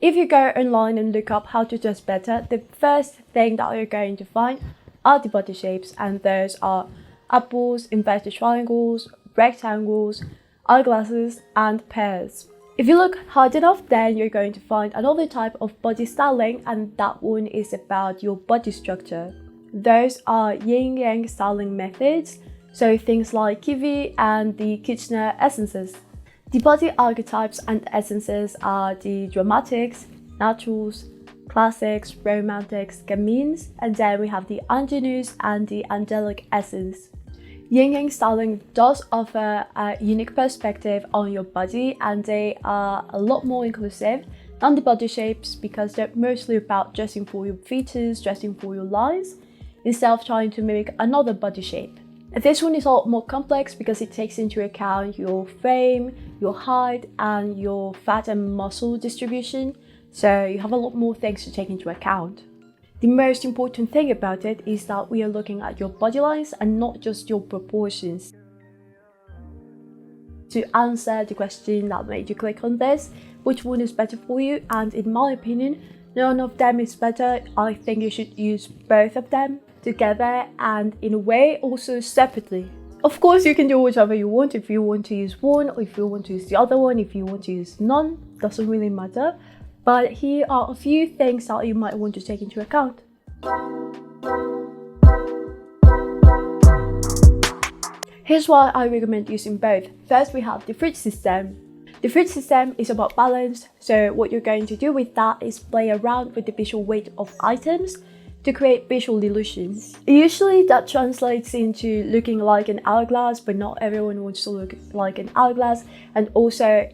If you go online and look up how to dress better, the first thing that you're going to find are the body shapes, and those are apples, inverted triangles, rectangles, hourglasses, and pears. If you look hard enough, then you're going to find another type of body styling, and that one is about your body structure. Those are yin-yang styling methods, so things like Kibbe and the Kitchener essences. The body archetypes and essences are the dramatics, naturals, classics, romantics, gamins, and then we have the ingenuous and the angelic essence. Yin-yang styling does offer a unique perspective on your body, and they are a lot more inclusive than the body shapes because they're mostly about dressing for your features, dressing for your lines, instead of trying to mimic another body shape. This one is a lot more complex because it takes into account your frame, your height, and your fat and muscle distribution, so you have a lot more things to take into account. The most important thing about it is that we are looking at your body lines and not just your proportions. To answer the question that made you click on this, which one is better for you? And in my opinion, none of them is better. I think you should use both of them together and in a way also separately. Of course, you can do whichever you want. If you want to use one, or if you want to use the other one, if you want to use none, doesn't really matter. But here are a few things that you might want to take into account. Here's why I recommend using both. First, we have the fruit system. The fruit system is about balance, so what you're going to do with that is play around with the visual weight of items to create visual illusions. Usually that translates into looking like an hourglass, but not everyone wants to look like an hourglass. And also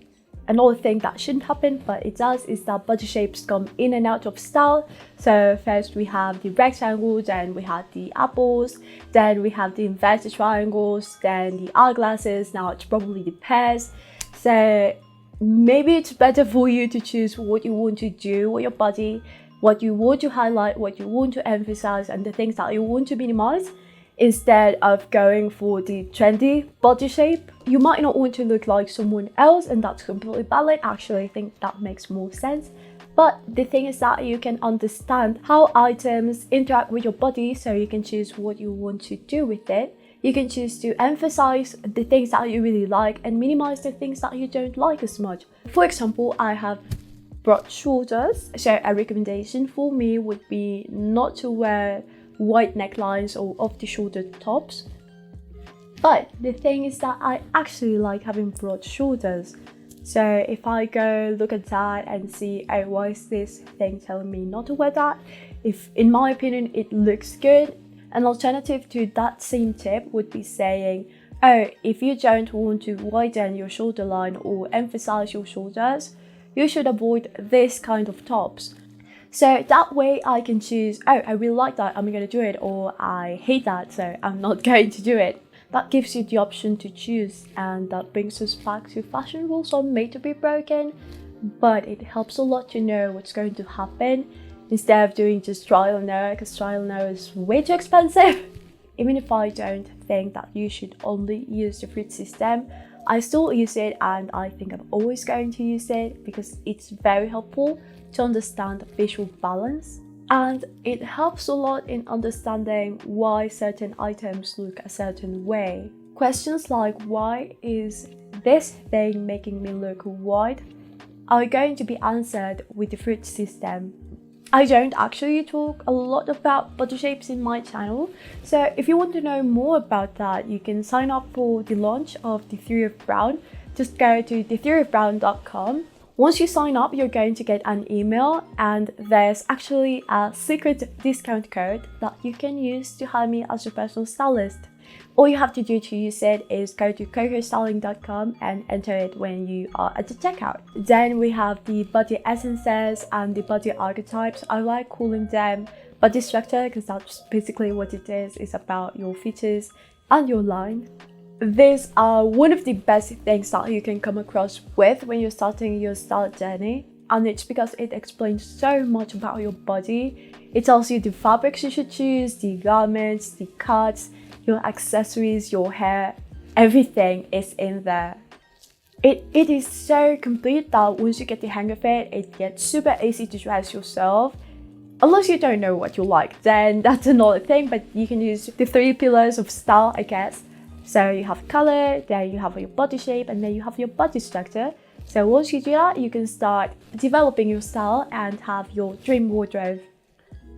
another thing that shouldn't happen, but it does, is that body shapes come in and out of style. So first we have the rectangle, then we have the apples, then we have the inverted triangles, then the hourglasses, now it's probably the pears. So maybe it's better for you to choose what you want to do with your body, what you want to highlight, what you want to emphasize, and the things that you want to minimize, instead of going for the trendy body shape. You might not want to look like someone else, and that's completely valid. Actually, I think that makes more sense. But the thing is that you can understand how items interact with your body, so you can choose what you want to do with it. You can choose to emphasize the things that you really like and minimize the things that you don't like as much. For example, I have broad shoulders, so a recommendation for me would be not to wear wide necklines or off the shoulder tops. But the thing is that I actually like having broad shoulders. So if I go look at that and see, oh, why is this thing telling me not to wear that? If in my opinion it looks good, an alternative to that same tip would be saying, oh, if you don't want to widen your shoulder line or emphasize your shoulders, you should avoid this kind of tops. So that way I can choose, oh, I really like that, I'm going to do it, or I hate that, so I'm not going to do it. That gives you the option to choose, and that brings us back to fashion rules are made to be broken, but it helps a lot to know what's going to happen instead of doing just trial and error, because trial and error is way too expensive. Even if I don't think that you should only use the fruit system, I still use it, and I think I'm always going to use it because it's very helpful to understand visual balance, and it helps a lot in understanding why certain items look a certain way. Questions like, why is this thing making me look wide, are going to be answered with the fruit system. I don't actually talk a lot about body shapes in my channel, so if you want to know more about that, you can sign up for the launch of The Theory of Brown. Just go to thetheoryofbrown.com. Once you sign up, you're going to get an email, and there's actually a secret discount code that you can use to hire me as your personal stylist. All you have to do to use it is go to cocostyling.com and enter it when you are at the checkout. Then we have the body essences and the body archetypes. I like calling them body structure because that's basically what it is. It's about your features and your line. These are one of the best things that you can come across with when you're starting your style journey, and it's because it explains so much about your body. It tells you the fabrics you should choose, the garments, the cuts, your accessories, your hair, everything is in there. It is so complete that once you get the hang of it, it gets super easy to dress yourself. Unless you don't know what you like, then that's another thing, but you can use the 3 pillars of style, I guess. So you have color, then you have your body shape, and then you have your body structure. So once you do that, you can start developing your style and have your dream wardrobe.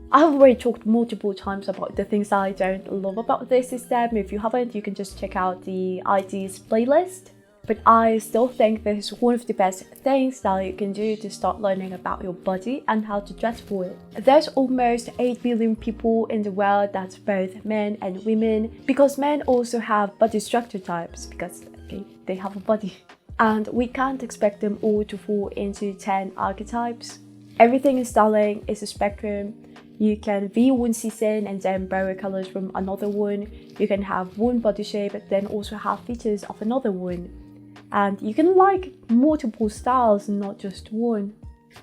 I have already talked multiple times about the things I don't love about this system. If you haven't, you can just check out the IDs playlist. But I still think this is one of the best things that you can do to start learning about your body and how to dress for it. There's almost 8 billion people in the world, that's both men and women, because men also have body structure types, because they have a body. And we can't expect them all to fall into 10 archetypes. Everything in styling is a spectrum. You can be one season and then borrow colors from another one. You can have one body shape but then also have features of another one. And you can like multiple styles, not just one.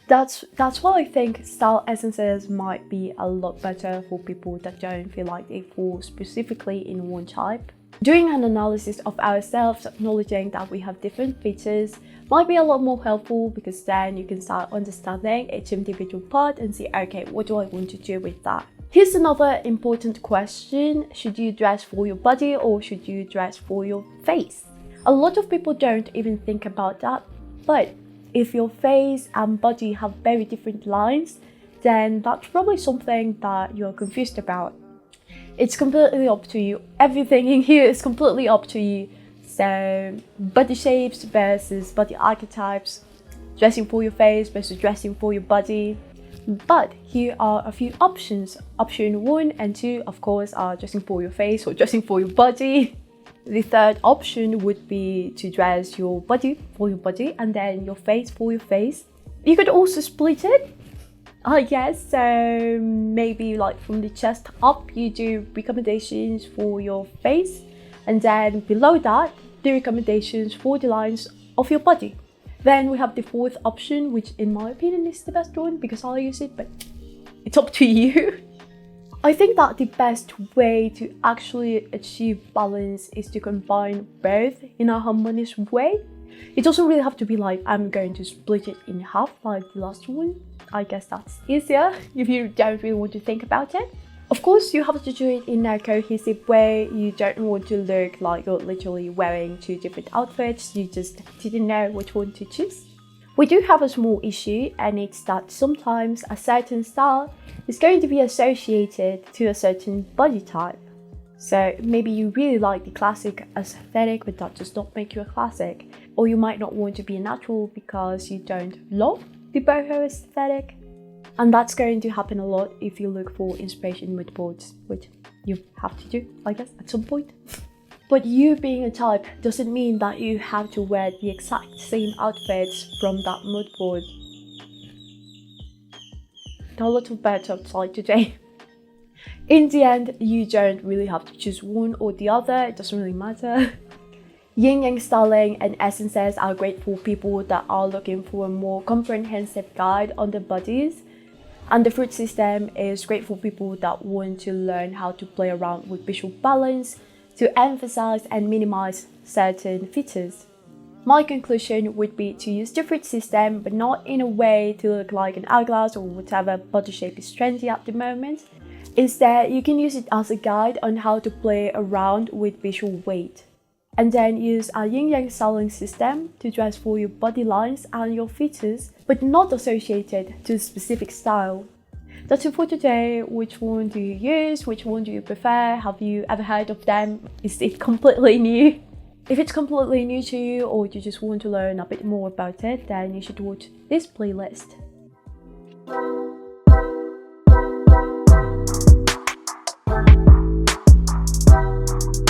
That's why I think style essences might be a lot better for people that don't feel like they fall specifically in one type. Doing an analysis of ourselves, acknowledging that we have different features, might be a lot more helpful, because then you can start understanding each individual part and see, okay, what do I want to do with that? Here's another important question. Should you dress for your body or should you dress for your face? A lot of people don't even think about that, but if your face and body have very different lines, then that's probably something that you're confused about. It's completely up to you. Everything in here is completely up to you. So body shapes versus body archetypes, dressing for your face versus dressing for your body. But here are a few options. Option 1 and 2, of course, are dressing for your face or dressing for your body. The third option would be to dress your body for your body and then your face for your face. You could also split it, I guess. So maybe like from the chest up, you do recommendations for your face, and then below that, the recommendations for the lines of your body. Then we have the fourth option, which in my opinion is the best one because I use it, but it's up to you. I think that the best way to actually achieve balance is to combine both in a harmonious way. It doesn't really have to be like, I'm going to split it in half like the last one. I guess that's easier if you don't really want to think about it. Of course, you have to do it in a cohesive way. You don't want to look like you're literally wearing 2 different outfits. You just didn't know which one to choose. We do have a small issue, and it's that sometimes a certain style is going to be associated to a certain body type. So maybe you really like the classic aesthetic, but that does not make you a classic. Or you might not want to be a natural because you don't love the boho aesthetic. And that's going to happen a lot if you look for inspiration in mood boards, which you have to do, I guess, at some point. But you being a type doesn't mean that you have to wear the exact same outfits from that mood board. There are a lot of birds outside today. In the end, you don't really have to choose one or the other, it doesn't really matter. Yin-yang styling and essences are great for people that are looking for a more comprehensive guide on their bodies. And the fruit system is great for people that want to learn how to play around with visual balance, to emphasize and minimize certain features. My conclusion would be to use the fruit system, but not in a way to look like an hourglass or whatever body shape is trendy at the moment. Instead, you can use it as a guide on how to play around with visual weight. And then use a yin-yang styling system to dress for your body lines and your features, but not associated to a specific style. That's it for today. Which one do you use? Which one do you prefer? Have you ever heard of them? Is it completely new? If it's completely new to you, or you just want to learn a bit more about it, then you should watch this playlist.